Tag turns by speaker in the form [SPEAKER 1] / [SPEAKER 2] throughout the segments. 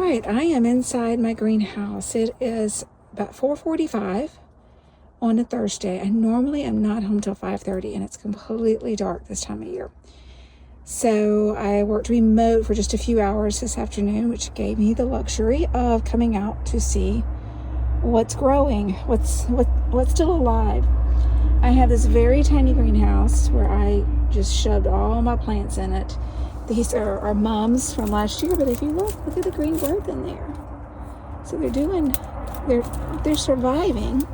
[SPEAKER 1] right, I am inside my greenhouse. It is about 4:45 on a Thursday. I normally am not home till 5:30, and it's completely dark this time of year. So I worked remote for just a few hours this afternoon, which gave me the luxury of coming out to see what's growing, what's still alive. I have this very tiny greenhouse where I just shoved all my plants in it. These are our mums from last year, but if you look at the green growth in there. So they're surviving.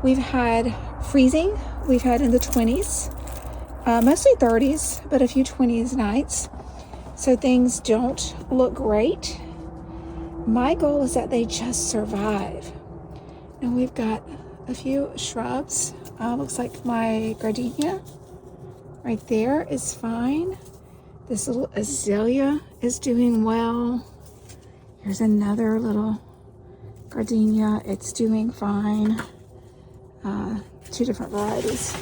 [SPEAKER 1] We've had freezing. We've had in the 20s, mostly 30s, but a few 20s nights. So things don't look great. My goal is that they just survive. Now we've got a few shrubs. Looks like my gardenia right there is fine. This little azalea is doing well. Here's another little gardenia. It's doing fine. Two different varieties.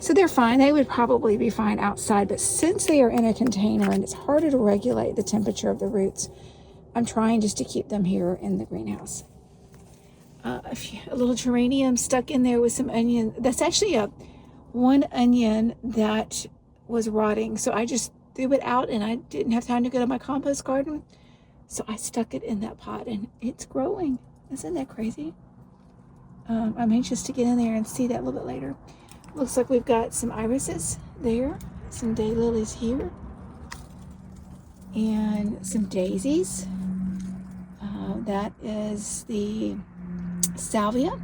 [SPEAKER 1] So they're fine. They would probably be fine outside, but since they are in a container and it's harder to regulate the temperature of the roots, I'm trying just to keep them here in the greenhouse. A little geranium stuck in there with some onion. That's actually one onion that was rotting. So I just threw it out and I didn't have time to go to my compost garden. So I stuck it in that pot and it's growing. Isn't that crazy? I'm anxious to get in there and see that a little bit later. Looks like we've got some irises there, some daylilies here, and some daisies. That is the salvia.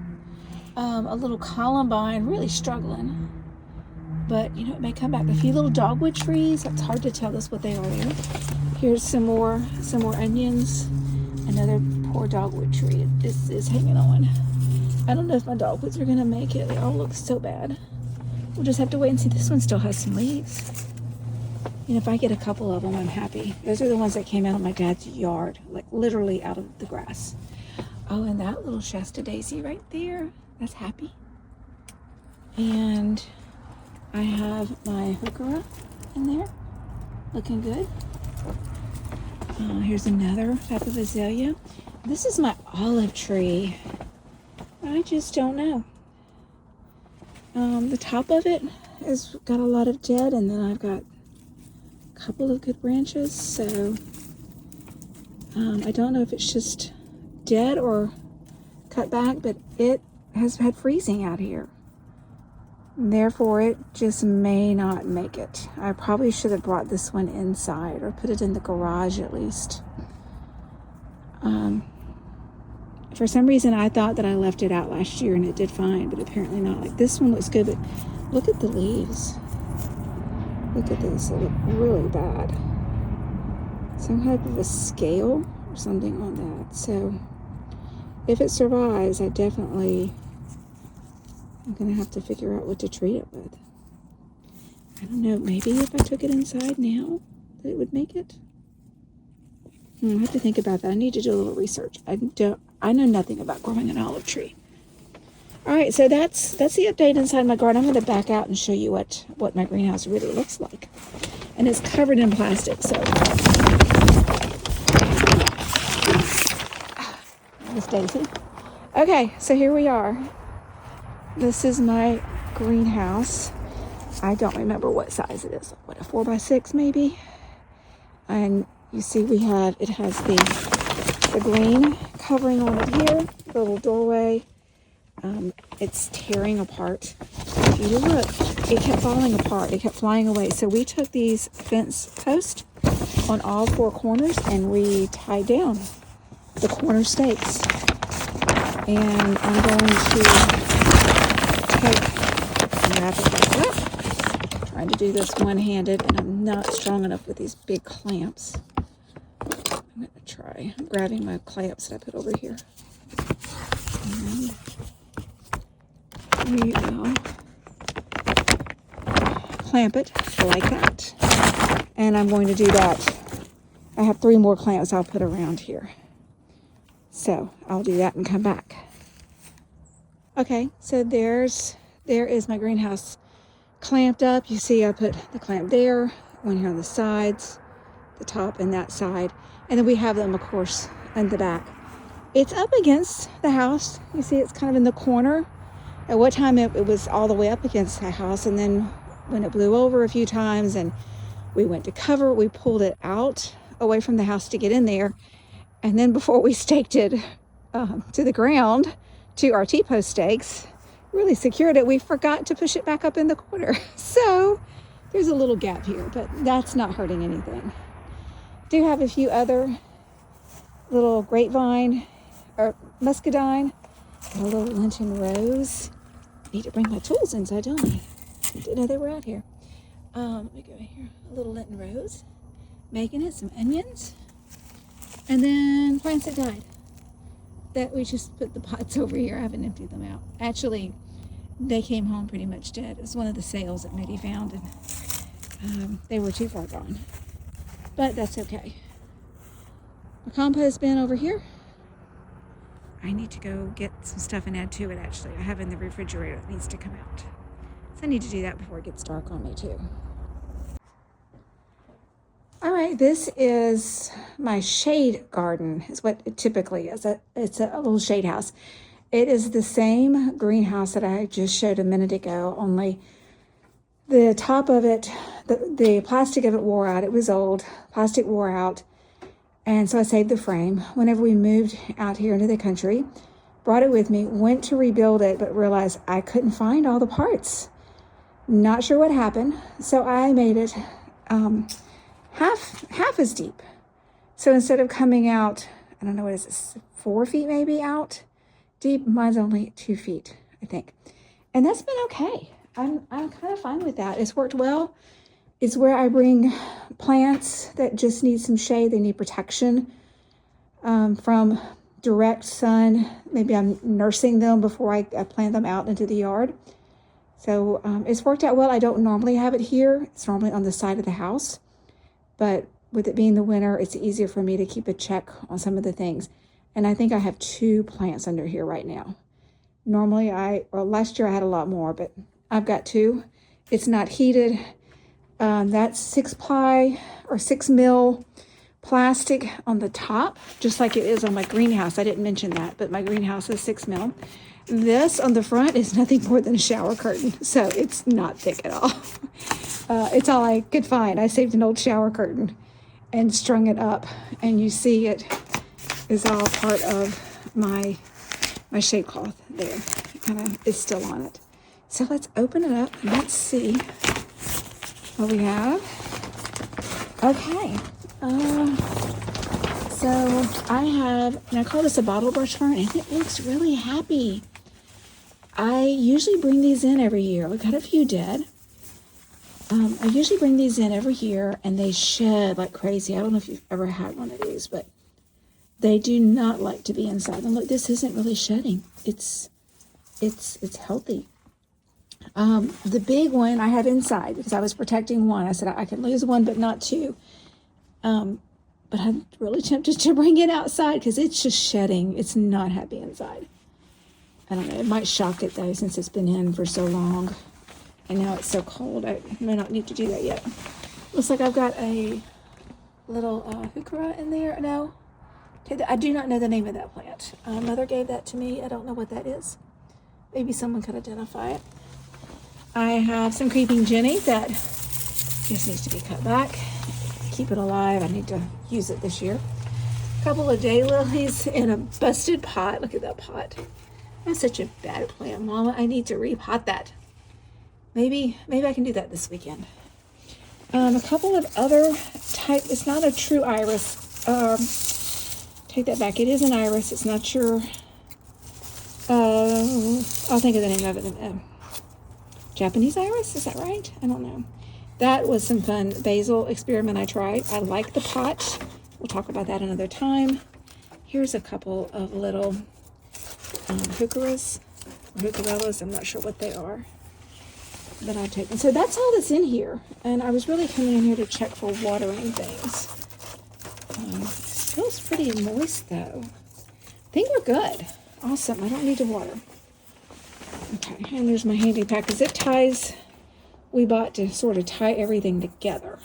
[SPEAKER 1] A little columbine, really struggling, but you know, it may come back. A few little dogwood trees. It's hard to tell us what they are there. Here's some more onions. Another poor dogwood tree is hanging on. I don't know if my dogwoods are gonna make it. They all look so bad. We'll just have to wait and see. This one still has some leaves. And if I get a couple of them, I'm happy. Those are the ones that came out of my dad's yard, like literally out of the grass. Oh, and that little Shasta daisy right there, that's happy. And I have my heuchera in there, looking good. Here's another type of azalea. This is my olive tree. I just don't know. The top of it has got a lot of dead, and then I've got a couple of good branches. So I don't know if it's just dead or cut back, but it has had freezing out here. Therefore, it just may not make it. I probably should have brought this one inside or put it in the garage at least. For some reason, I thought that I left it out last year and it did fine, but apparently not. Like this one looks good, but look at the leaves. Look at this, they look really bad. Some type of a scale or something on that. So if it survives, I'm gonna have to figure out what to treat it with. I don't know, maybe if I took it inside now, that it would make it. I have to think about that. I need to do a little research. I know nothing about growing an olive tree. All right, so that's the update inside my garden. I'm going to back out and show you what my greenhouse really looks like. And it's covered in plastic, so. Miss Daisy. Okay, so here we are. This is my greenhouse. I don't remember what size it is. What, a 4x6 maybe? And you see it has the green covering on it here, the little doorway. It's tearing apart. If you look, it kept falling apart. It kept flying away. So we took these fence posts on all four corners and we tied down the corner stakes. And I'm going to wrap it back up. Trying to do this one-handed, and I'm not strong enough with these big clamps. I'm going to try. I'm grabbing my clamps that I put over here. And we will clamp it like that. And I'm going to do that. I have 3 more clamps I'll put around here. So I'll do that and come back. Okay, so there is my greenhouse clamped up. You see I put the clamp there, one here on the sides, the top and that side. And then we have them, of course, in the back. It's up against the house. You see it's kind of in the corner. At one time it was all the way up against the house, and then when it blew over a few times and we went to cover it, we pulled it out away from the house to get in there. And then before we staked it to the ground, to our T-post stakes, really secured it, we forgot to push it back up in the corner. So there's a little gap here, but that's not hurting anything. Do have a few other little grapevine or muscadine, and a little Lenten rose. Need to bring my tools inside, don't I? Didn't know they were out here. Let me go here. A little Lenten rose, making it, some onions, and then plants that died. That we just put the pots over here. I haven't emptied them out. Actually, they came home pretty much dead. It was one of the sales that Mitty found, and they were too far gone. But that's okay. My compost bin over here. I need to go get some stuff and add to it, actually. I have in the refrigerator that needs to come out. So I need to do that before it gets dark on me, too. All right, this is my shade garden, is what it typically is. It's a little shade house. It is the same greenhouse that I just showed a minute ago, only the top of it, the plastic of it wore out. It was old. Plastic wore out. And so I saved the frame. Whenever we moved out here into the country, brought it with me, went to rebuild it, but realized I couldn't find all the parts. Not sure what happened. So I made it half as deep. So instead of coming out, I don't know, what is this, 4 feet maybe out deep, mine's only 2 feet, I think. And that's been okay. I'm kind of fine with that. It's worked well. It's where I bring plants that just need some shade. They need protection from direct sun. Maybe I'm nursing them before I plant them out into the yard. So it's worked out well. I don't normally have it here. It's normally on the side of the house. But with it being the winter, it's easier for me to keep a check on some of the things. And I think I have 2 plants under here right now. Normally last year I had a lot more, but I've got 2. It's not heated. That's 6-ply or 6 mil plastic on the top, just like it is on my greenhouse. I didn't mention that, but my greenhouse is 6 mil. This on the front is nothing more than a shower curtain, so it's not thick at all. It's all I could find. I saved an old shower curtain and strung it up, and you see it is all part of my shade cloth there. It kind of is still on it. So let's open it up and let's see what we have. Okay. So I have, and I call this a bottle brush fern, and it looks really happy. I usually bring these in every year. We've got a few dead. I usually bring these in every year, and they shed like crazy. I don't know if you've ever had one of these, but they do not like to be inside. And look, this isn't really shedding. It's healthy. The big one I have inside because I was protecting one. I said I can lose one, but not 2. But I'm really tempted to bring it outside because it's just shedding. It's not happy inside. I don't know. It might shock it though, since it's been in for so long. And now it's so cold. I may not need to do that yet. Looks like I've got a little heuchera in there. No, I do not know the name of that plant. Mother gave that to me. I don't know what that is. Maybe someone could identify it. I have some creeping Jenny that just needs to be cut back. Keep it alive. I need to use it this year. A couple of daylilies in a busted pot. Look at that pot. That's such a bad plant, Mama. I need to repot that. Maybe I can do that this weekend. A couple of other type. It's not a true iris. Take that back. It is an iris. It's not your. I'll think of the name of it. Japanese iris. Is that right? I don't know. That was some fun basil experiment I tried. I like the pot. We'll talk about that another time. Here's a couple of little heucheras, heucherellas. I'm not sure what they are that I've taken. So that's all that's in here. And I was really coming in here to check for watering things. It feels pretty moist though. I think we're good. Awesome. I don't need to water. Okay, and there's my handy pack. Zip ties we bought to sort of tie everything together.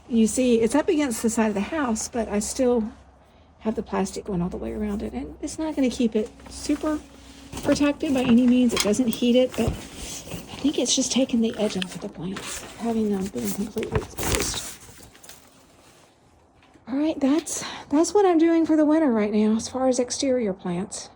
[SPEAKER 1] You see, it's up against the side of the house, but I still have the plastic going all the way around it. And it's not going to keep it super protected by any means. It doesn't heat it, but I think it's just taking the edge off of the plants, having them being completely exposed. All right, that's what I'm doing for the winter right now as far as exterior plants.